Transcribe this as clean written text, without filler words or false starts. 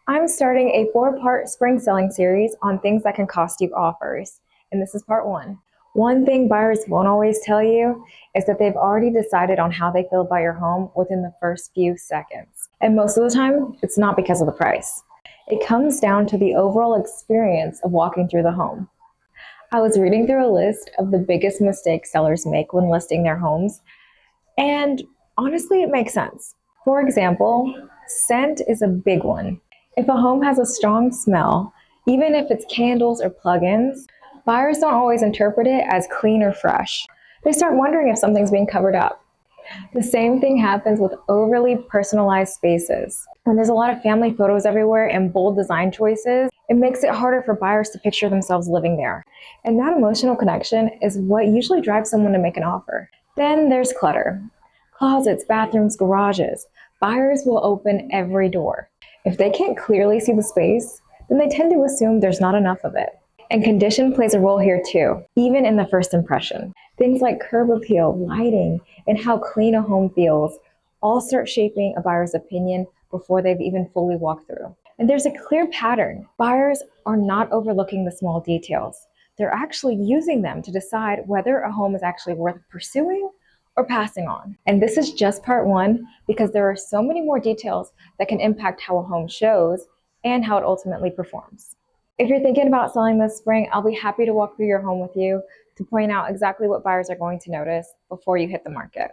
I'm starting a 4-part spring selling series on things that can cost you offers, and this is part 1. One thing buyers won't always tell you is that they've already decided on how they feel about your home within the first few seconds. And most of the time, it's not because of the price. It comes down to the overall experience of walking through the home. I was reading through a list of the biggest mistakes sellers make when listing their homes, and honestly, it makes sense. For example, scent is a big one. If a home has a strong smell, even if it's candles or plug-ins, buyers don't always interpret it as clean or fresh. They start wondering if something's being covered up. The same thing happens with overly personalized spaces. When there's a lot of family photos everywhere and bold design choices, it makes it harder for buyers to picture themselves living there. And that emotional connection is what usually drives someone to make an offer. Then there's clutter. Closets, bathrooms, garages. Buyers will open every door. If they can't clearly see the space, then they tend to assume there's not enough of it. And condition plays a role here too, even in the first impression. Things like curb appeal, lighting, and how clean a home feels all start shaping a buyer's opinion before they've even fully walked through. And there's a clear pattern. Buyers are not overlooking the small details. They're actually using them to decide whether a home is actually worth pursuing or passing on. And this is just part 1 because there are so many more details that can impact how a home shows and how it ultimately performs. If you're thinking about selling this spring, I'll be happy to walk through your home with you to point out exactly what buyers are going to notice before you hit the market.